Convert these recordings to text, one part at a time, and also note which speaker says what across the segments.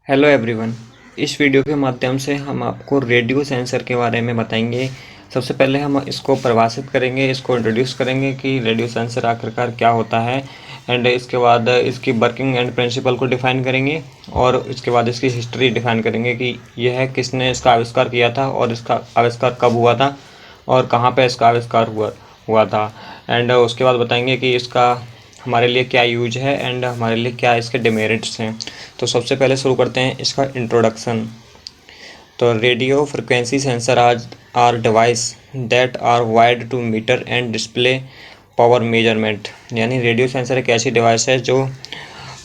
Speaker 1: Hello everyone. इस video के माध्यम से हम आपको रेडियो सेंसर के बारे में बताएंगे। सबसे पहले हम इसको परिभाषित करेंगे, इसको इंट्रोड्यूस करेंगे कि रेडियो सेंसर आखिरकार क्या होता है, एंड इसके बाद इसकी वर्किंग एंड प्रिंसिपल को डिफ़ाइन करेंगे और इसके बाद इसकी हिस्ट्री डिफ़ाइन करेंगे कि यह किसने इसका आविष्कार किया था और इसका आविष्कार कब हुआ था और कहाँ पे इसका आविष्कार हुआ था। एंड उसके बाद बताएंगे कि इसका हमारे लिए क्या यूज है एंड हमारे लिए क्या इसके डिमेरिट्स हैं। तो सबसे पहले शुरू करते हैं इसका इंट्रोडक्शन। तो radio frequency sensor are device that are wired to meter and display power measurement. यानी रेडियो सेंसर एक ऐसी डिवाइस है जो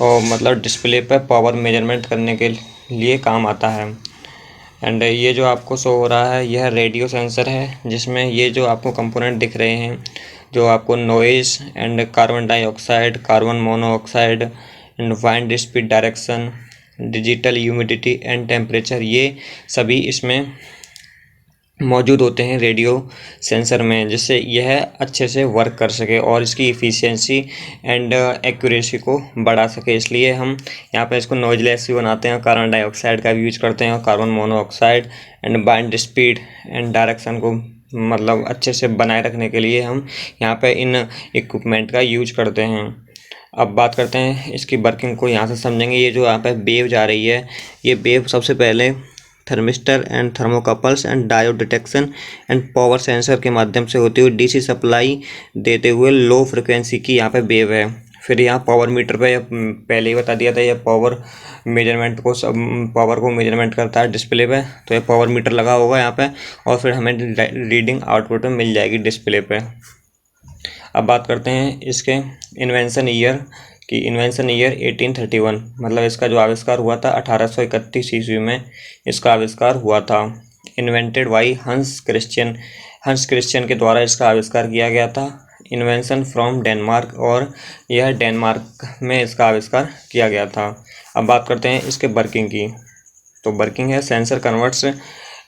Speaker 1: मतलब डिस्प्ले पर पावर मेजरमेंट करने के लिए काम आता है। एंड ये जो आपको शो हो रहा है यह रेडियो सेंसर है, जिसमें ये जो आपको कंपोनेंट दिख रहे हैं, जो आपको noise and carbon dioxide, carbon monoxide and wind speed direction, digital humidity and temperature, ये सभी इसमें मौजूद होते हैं रेडियो सेंसर में, जिससे यह अच्छे से वर्क कर सके और इसकी इफ़िशियंसी एंड एक्यूरेसी को बढ़ा सके। इसलिए हम यहाँ पे इसको नॉइजलेस भी बनाते हैं, कार्बन डाइऑक्साइड का भी यूज करते हैं और carbon monoxide and bind speed and direction को मतलब अच्छे से बनाए रखने के लिए हम यहाँ पे इन इक्विपमेंट का यूज करते हैं। अब बात करते हैं इसकी वर्किंग को, यहाँ से समझेंगे। ये जो यहाँ पे वेव जा रही है, ये वेव सबसे पहले thermistor and thermocouples and diode detection and power sensor के माध्यम से होती हुई डीसी सप्लाई देते हुए लो फ्रिक्वेंसी की यहाँ पे वेव है। फिर यहाँ पावर मीटर पे पहले ही बता दिया था, यह पावर मेजरमेंट को पावर को मेजरमेंट करता है डिस्प्ले पे, तो ये पावर मीटर लगा होगा यहाँ पे और फिर हमें रीडिंग आउटपुट में मिल जाएगी डिस्प्ले पे। अब बात करते हैं इसके इन्वेंशन ईयर की। इन्वेंशन ईयर 1831, मतलब इसका जो आविष्कार हुआ था 1831 ईस्वी में इसका आविष्कार हुआ था। इन्वेंटेड बाई हंस क्रिश्चियन के द्वारा इसका आविष्कार किया गया था। इन्वेंशन फ्रॉम डेनमार्क, और यह डेनमार्क में इसका आविष्कार किया गया था। अब बात करते हैं इसके वर्किंग की। तो वर्किंग है, sensor converts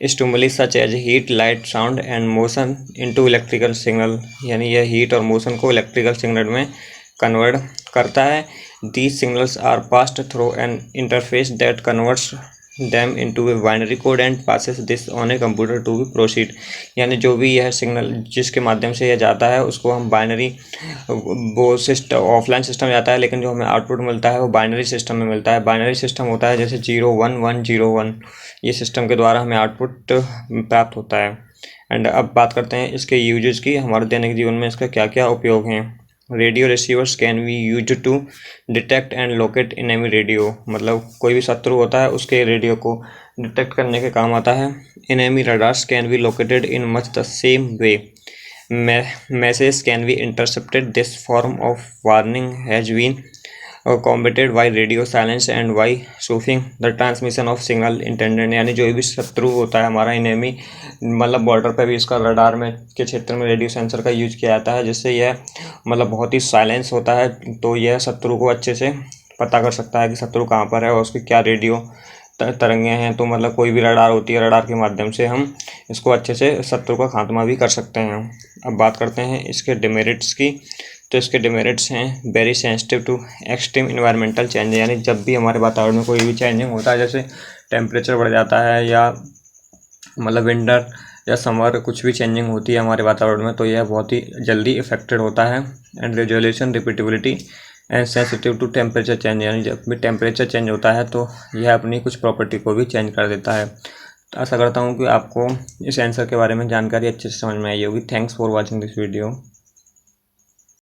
Speaker 1: stimuli such as heat, light, sound and motion into electrical signal. यानी यह हीट और मोशन को इलेक्ट्रिकल सिग्नल में कन्वर्ट करता है। These signals are passed through an interface that converts them into a binary code and passes this on a computer to be proceed। यानी जो भी यह सिग्नल जिसके माध्यम से यह जाता है उसको हम बाइनरी, वो सिस्टम ऑफलाइन सिस्टम जाता है, लेकिन जो हमें आउटपुट मिलता है वो बाइनरी सिस्टम में मिलता है। बाइनरी सिस्टम होता है जैसे 0 1 1 0 1, ये सिस्टम के द्वारा हमें आउटपुट प्राप्त होता है। एंड अब बात करते हैं इसके यूजेस की, हमारे दैनिक जीवन में इसका क्या क्या उपयोग हैं। Radio receivers can be use to detect and locate enemy radio, मतलब कोई भी शत्रु होता है उसके रेडियो को डिटेक्ट करने के काम आता है। Enemy radars can be located in much the same way message can be intercepted. This form of warning has been combated by radio silence and by spoofing the transmission of signal intended। यानी जो भी शत्रु होता है हमारा enemy, मतलब border पे भी इसका रडार में के क्षेत्र में रेडियो सेंसर का यूज किया जाता है, जिससे यह मतलब बहुत ही साइलेंस होता है, तो यह शत्रु को अच्छे से पता कर सकता है कि शत्रु कहाँ पर है और उसकी क्या रेडियो तरंगे हैं। तो मतलब कोई भी रडार होती है, रडार के माध्यम से हम इसको अच्छे से शत्रु का खात्मा भी कर सकते हैं। अब बात करते हैं इसके डिमेरिट्स की। तो इसके डिमेरिट्स हैं, very sensitive to extreme environmental change. यानी जब भी हमारे वातावरण में कोई भी चेंजिंग होता है, जैसे टेम्परेचर बढ़ जाता है या मतलब विंटर या समर, कुछ भी चेंजिंग होती है हमारे वातावरण में, तो यह बहुत ही जल्दी इफेक्टेड होता है। And resolution, repeatability and sensitive to temperature change. यानी जब भी टेम्परेचर चेंज होता है तो यह अपनी कुछ प्रॉपर्टी को भी चेंज कर देता है। तो आशा करता हूँ कि आपको इस सेंसर के बारे में जानकारी अच्छे से समझ में आई होगी। Thanks for watching this video.